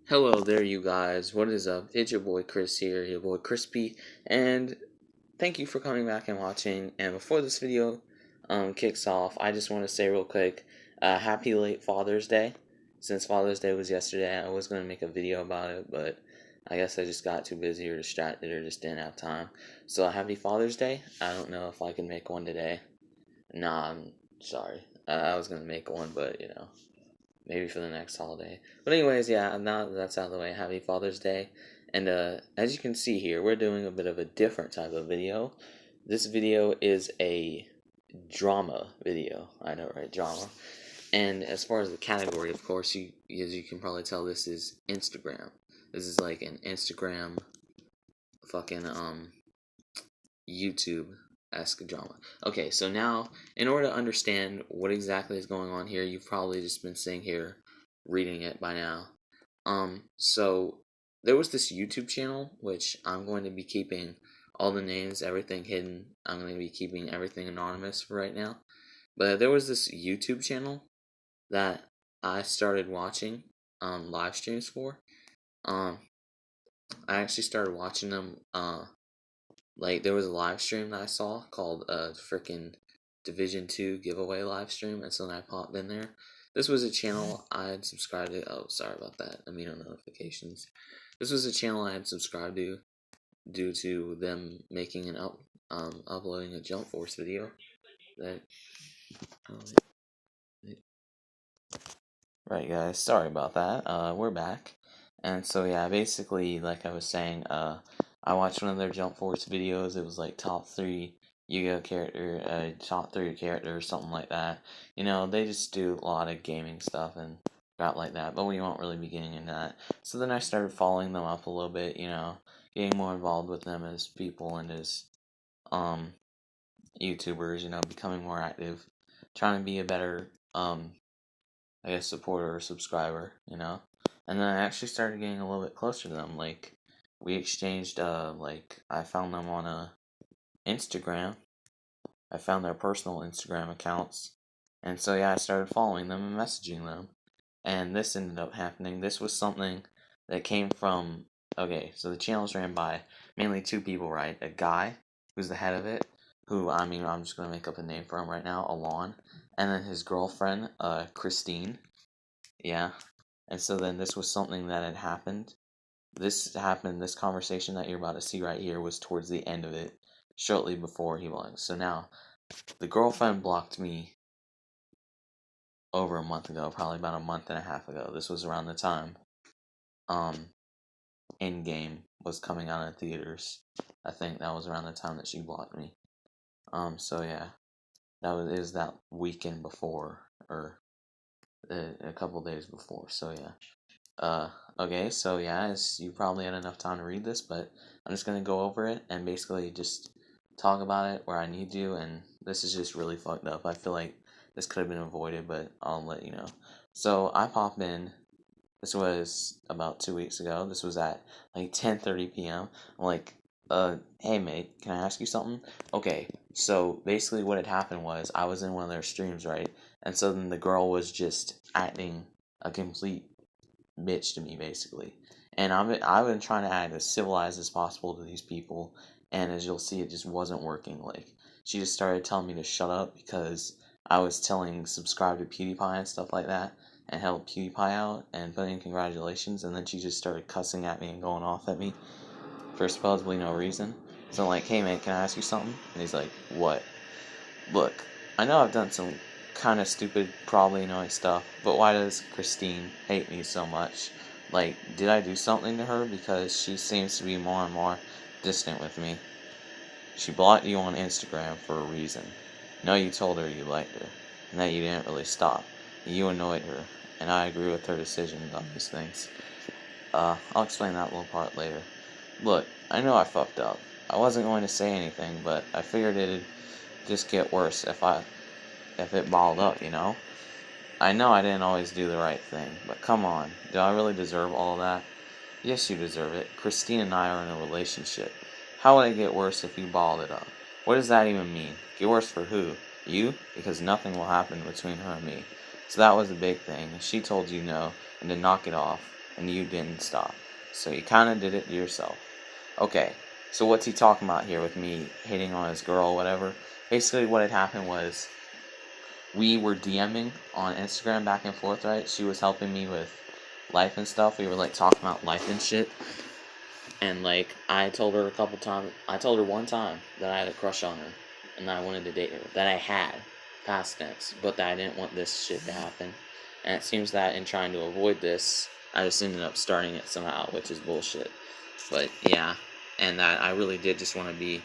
Hello there, you guys. What is up? It's your boy Chris here, your boy Crispy, and thank you for coming back and watching. And before this video kicks off, I just want to say real quick, happy late Father's Day. Since Father's Day was yesterday, I was going to make a video about it, but I guess I just got too busy or distracted or just didn't have time. So happy Father's Day. I don't know if I can make one today. Nah, I'm sorry. I was going to make one, but maybe for the next holiday. But anyways, yeah, now that that's out of the way, happy Father's Day. And as you can see here, we're doing a bit of a different type of video. This video is a drama video. I know, right? Drama. And as far as the category, of course, as you can probably tell, this is Instagram. This is like an Instagram fucking YouTube-esque drama. Okay, so now, in order to understand what exactly is going on here, you've probably just been sitting here reading it by now. So there was this YouTube channel, which I'm going to be keeping all the names, everything hidden. I'm going to be keeping everything anonymous for right now. But there was this YouTube channel that I started watching live streams for. I actually started watching them like, there was a live stream that I saw called freaking Division 2 giveaway live stream, and so then I popped in there. This was a channel I had subscribed to. Oh, sorry about that. I mean, no notifications. This was a channel I had subscribed to due to them making an uploading a Jump Force video. That. Right, guys. Sorry about that. We're back, and so yeah, basically, like I was saying, I watched one of their Jump Force videos. It was like top 3 Yu-Gi-Oh character, top 3 characters, something like that. You know, they just do a lot of gaming stuff and crap like that, but we won't really be getting into that. So then I started following them up a little bit, you know, getting more involved with them as people and as YouTubers, you know, becoming more active, trying to be a better I guess supporter or subscriber, you know. And then I actually started getting a little bit closer to them. Like, we exchanged like, I found them on Instagram. I found their personal Instagram accounts. And so yeah, I started following them and messaging them. And this ended up happening. This was something that came from, okay, so the channel's ran by mainly 2 people, right? A guy who's the head of it, who, I mean, I'm just going to make up a name for him right now, Alon. And then his girlfriend, Christine. Yeah. And so then this was something that had happened. This conversation that you're about to see right here was towards the end of it, shortly before he blocked. So now, the girlfriend blocked me over a month ago, probably about a month and a half ago. This was around the time Endgame was coming out in theaters. I think that was around the time that she blocked me. So yeah, it was that weekend before, or a couple days before. So yeah. Okay, so yeah, as you probably had enough time to read this, but I'm just gonna go over it and basically just talk about it where I need to, and this is just really fucked up. I feel like this could have been avoided, but I'll let you know. So I pop in. This was about 2 weeks ago. This was at like 10:30 p.m. I'm like, hey mate, can I ask you something? Okay, so basically what had happened was I was in one of their streams, right? And so then the girl was just acting a complete bitch to me, basically. And I've been trying to act as civilized as possible to these people, and as you'll see, it just wasn't working. Like, she just started telling me to shut up because I was telling subscribe to PewDiePie and stuff like that, and help PewDiePie out and put in congratulations, and then she just started cussing at me and going off at me for supposedly no reason. So I'm like, hey man, can I ask you something? And he's like, what? Look, I know I've done some kind of stupid, probably annoying stuff, but why does Christine hate me so much? Like, did I do something to her? Because she seems to be more and more distant with me. She blocked you on Instagram for a reason. No, you told her you liked her, and that you didn't really stop. You annoyed her, and I agree with her decision on these things. I'll explain that little part later. Look, I know I fucked up. I wasn't going to say anything, but I figured it'd just get worse if it balled up, you know? I know I didn't always do the right thing, but come on, do I really deserve all of that? Yes, you deserve it. Christine and I are in a relationship. How would it get worse if you balled it up? What does that even mean? Get worse for who? You? Because nothing will happen between her and me. So that was the big thing. She told you no, and to knock it off. and you didn't stop. So you kind of did it to yourself. Okay, so what's he talking about here with me hitting on his girl, whatever? Basically, what had happened was we were DMing on Instagram back and forth, right? She was helping me with life and stuff. We were like talking about life and shit. And like I told her one time that I had a crush on her and that I wanted to date her. That I had, past tense, but that I didn't want this shit to happen. And it seems that in trying to avoid this, I just ended up starting it somehow, which is bullshit. But yeah, and that I really did just want to be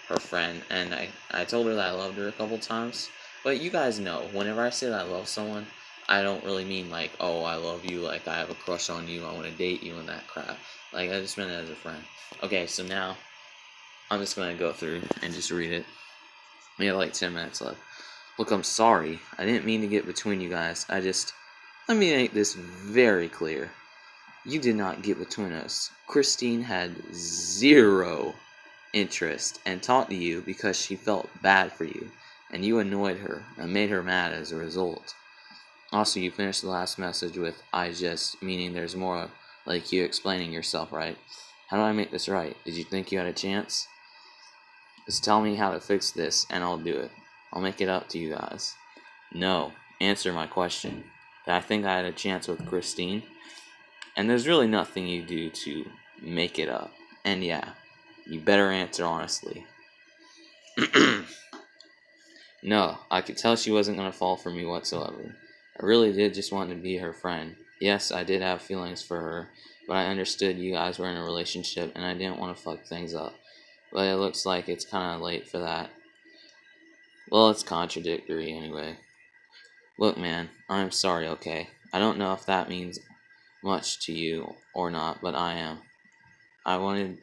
her friend. And I told her that I loved her a couple times. But you guys know, whenever I say that I love someone, I don't really mean like, oh, I love you, like I have a crush on you, I want to date you and that crap. Like, I just meant it as a friend. Okay, so now I'm just going to go through and just read it. We have like 10 minutes left. Look, I'm sorry. I didn't mean to get between you guys. Let me make this very clear. You did not get between us. Christine had zero interest and talked to you because she felt bad for you, and you annoyed her and made her mad as a result. Also, you finished the last message with "I just," meaning there's more, like you explaining yourself, right? How do I make this right? Did you think you had a chance? Just tell me how to fix this and I'll do it. I'll make it up to you guys. No, answer my question. Did I think I had a chance with Christine? And there's really nothing you do to make it up. And yeah, you better answer honestly. No, I could tell she wasn't going to fall for me whatsoever. I really did just want to be her friend. Yes, I did have feelings for her, but I understood you guys were in a relationship and I didn't want to fuck things up. But it looks like it's kind of late for that. Well, it's contradictory anyway. Look, man, I'm sorry, okay? I don't know if that means much to you or not, but I am. I want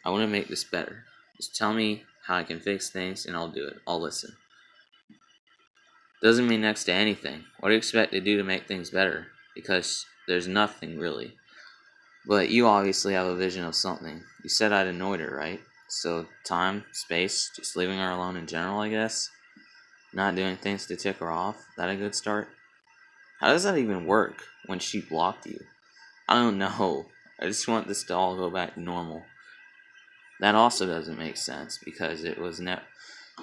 to make this better. Just tell me how I can fix things and I'll do it. I'll listen. Doesn't mean next to anything. What do you expect to do to make things better? Because there's nothing really. But you obviously have a vision of something. You said I'd annoyed her, right? So time, space, just leaving her alone in general, I guess? Not doing things to tick her off? That a good start? How does that even work when she blocked you? I don't know. I just want this to all go back to normal. That also doesn't make sense because it was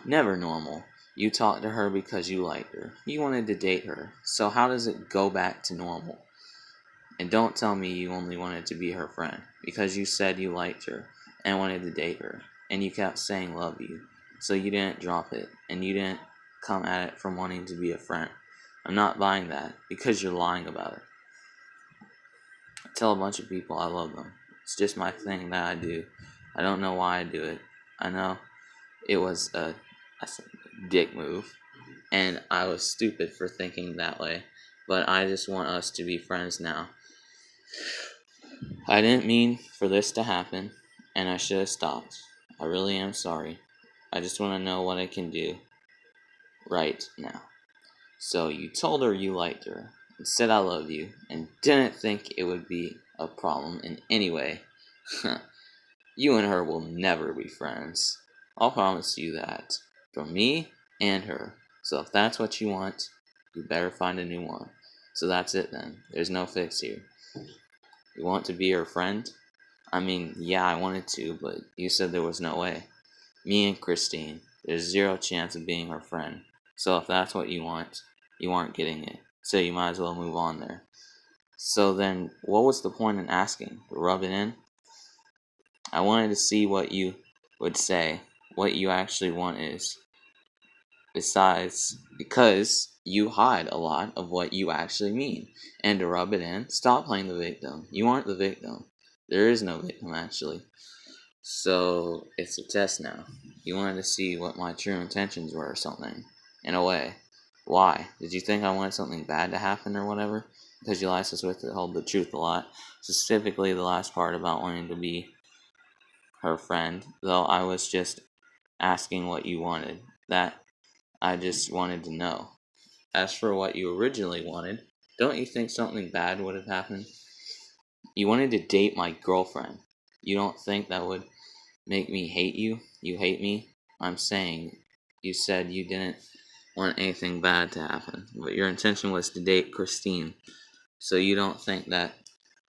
never normal. You talked to her because you liked her. You wanted to date her. So how does it go back to normal? And don't tell me you only wanted to be her friend because you said you liked her and wanted to date her. And you kept saying love you. So you didn't drop it. And you didn't come at it from wanting to be a friend. I'm not buying that because you're lying about it. I tell a bunch of people I love them. It's just my thing that I do. I don't know why I do it. I know it was a dick move, and I was stupid for thinking that way, but I just want us to be friends now. I didn't mean for this to happen, and I should have stopped. I really am sorry. I just want to know what I can do right now. So you told her you liked her, and said I love you, and didn't think it would be a problem in any way. You and her will never be friends. I'll promise you that. From me and her. So if that's what you want, you better find a new one. So that's it then. There's no fix here. You want to be her friend? I mean, yeah, I wanted to, but you said there was no way. Me and Christine, there's zero chance of being her friend. So if that's what you want, you aren't getting it. So you might as well move on there. So then, what was the point in asking? To rub it in? I wanted to see what you would say, what you actually want is. Because you hide a lot of what you actually mean. And to rub it in, stop playing the victim. You aren't the victim. There is no victim, actually. So, it's a test now. You wanted to see what my true intentions were or something. In a way. Why? Did you think I wanted something bad to happen or whatever? Because you liked us with it, hold the truth a lot. Specifically the last part about wanting to be her friend, though I was just asking what you wanted. That I just wanted to know. As for what you originally wanted, don't you think something bad would have happened? You wanted to date my girlfriend. You don't think that would make me hate you? You hate me? I'm saying, you said you didn't want anything bad to happen, but your intention was to date Christine. So you don't think that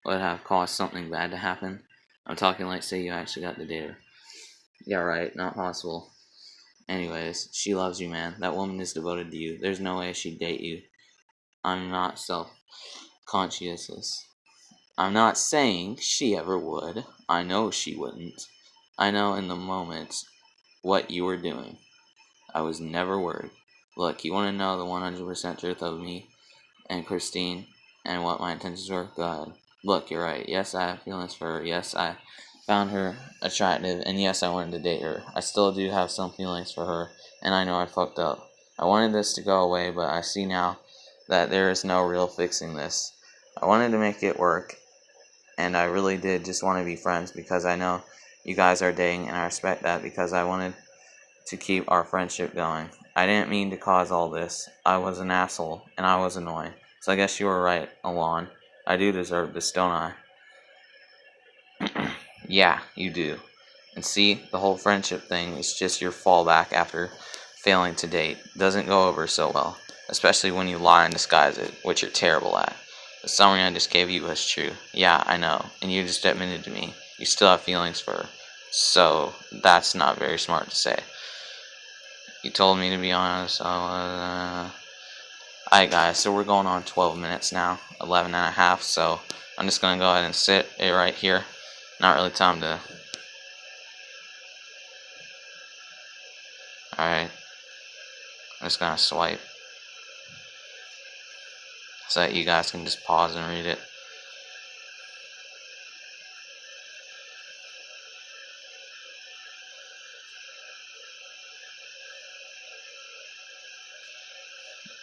would have caused something bad to happen. I'm talking like, say you actually got to date her. Yeah, right, not possible. Anyways, she loves you, man. That woman is devoted to you. There's no way she'd date you. I'm not self-conscious. I'm not saying she ever would. I know she wouldn't. I know in the moment what you were doing. I was never worried. Look, you want to know the 100% truth of me and Christine and what my intentions were? Go ahead. Look, you're right. Yes, I have feelings for her. Yes, I found her attractive. And yes, I wanted to date her. I still do have some feelings for her. And I know I fucked up. I wanted this to go away, but I see now that there is no real fixing this. I wanted to make it work. And I really did just want to be friends because I know you guys are dating. And I respect that because I wanted to keep our friendship going. I didn't mean to cause all this. I was an asshole, and I was annoying. So I guess you were right, Alon. I do deserve this, don't I? Yeah, you do. And see, the whole friendship thing is just your fallback after failing to date. Doesn't go over so well, especially when you lie and disguise it, which you're terrible at. The summary I just gave you was true. Yeah, I know, and you just admitted to me. You still have feelings for her. So, that's not very smart to say. You told me to be honest. Alright guys, so we're going on 12 minutes now. 11 and a half, so I'm just going to go ahead and sit it right here. Not really time to... Alright. I'm just going to swipe. So that you guys can just pause and read it.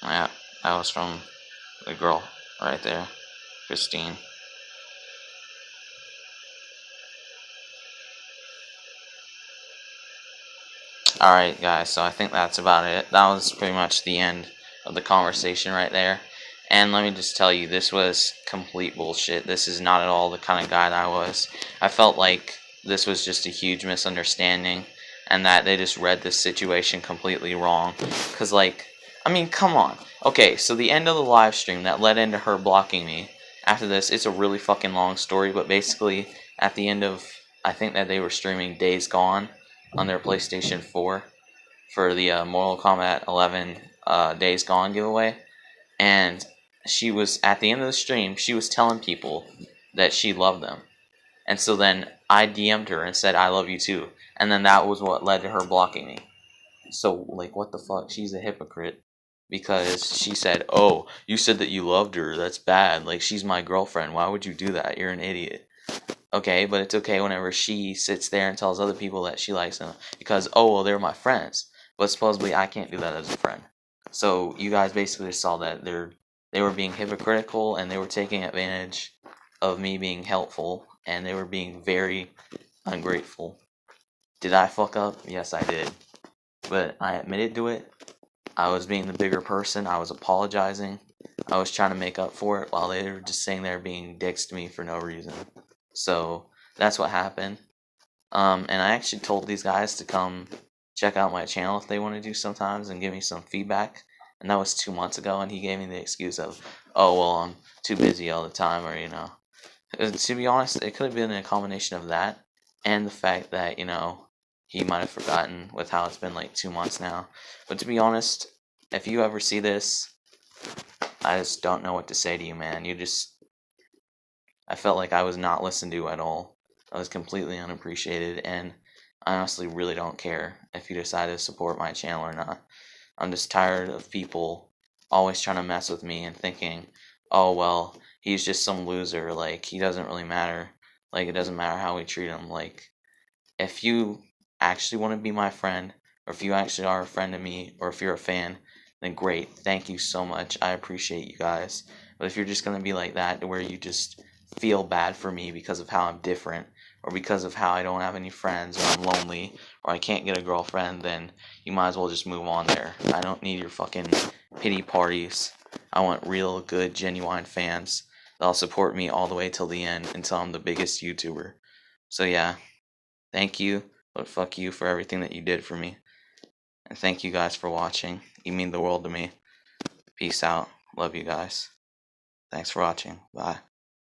Yeah, that was from the girl right there. Christine. Alright guys, so I think that's about it. That was pretty much the end of the conversation right there. And let me just tell you, this was complete bullshit. This is not at all the kind of guy that I was. I felt like this was just a huge misunderstanding and that they just read this situation completely wrong. Because, like, I mean, come on. Okay, so the end of the live stream that led into her blocking me. After this, it's a really fucking long story, but basically, at the end of, I think that they were streaming Days Gone on their PlayStation 4 for the Mortal Kombat 11 Days Gone giveaway. And she was, at the end of the stream, she was telling people that she loved them. And so then I DM'd her and said, I love you too. And then that was what led to her blocking me. So, like, what the fuck? She's a hypocrite. Because she said, oh, you said that you loved her. That's bad. Like, she's my girlfriend. Why would you do that? You're an idiot. Okay, but it's okay whenever she sits there and tells other people that she likes them. Because, oh, well, they're my friends. But supposedly I can't do that as a friend. So you guys basically saw that they were being hypocritical and they were taking advantage of me being helpful. And they were being very ungrateful. Did I fuck up? Yes, I did. But I admitted to it. I was being the bigger person. I was apologizing. I was trying to make up for it while they were just sitting there being dicks to me for no reason. So that's what happened. And I actually told these guys to come check out my channel if they want to do sometimes and give me some feedback. And that was 2 months ago, and he gave me the excuse of, oh, well, I'm too busy all the time, or, you know. To be honest, it could have been a combination of that and the fact that, you know, he might have forgotten with how it's been like 2 months now. But to be honest, if you ever see this, I just don't know what to say to you, man. I felt like I was not listened to at all. I was completely unappreciated, and I honestly really don't care if you decide to support my channel or not. I'm just tired of people always trying to mess with me and thinking, oh, well, he's just some loser, like, he doesn't really matter. Like, it doesn't matter how we treat him. Like, if you actually want to be my friend, or if you actually are a friend to me, or if you're a fan, then great. Thank you so much. I appreciate you guys. But if you're just going to be like that, where you just feel bad for me because of how I'm different, or because of how I don't have any friends, or I'm lonely, or I can't get a girlfriend, then you might as well just move on there. I don't need your fucking pity parties. I want real, good, genuine fans that'll support me all the way till the end until I'm the biggest YouTuber. So yeah, thank you, but fuck you for everything that you did for me. And thank you guys for watching. You mean the world to me. Peace out. Love you guys. Thanks for watching. Bye.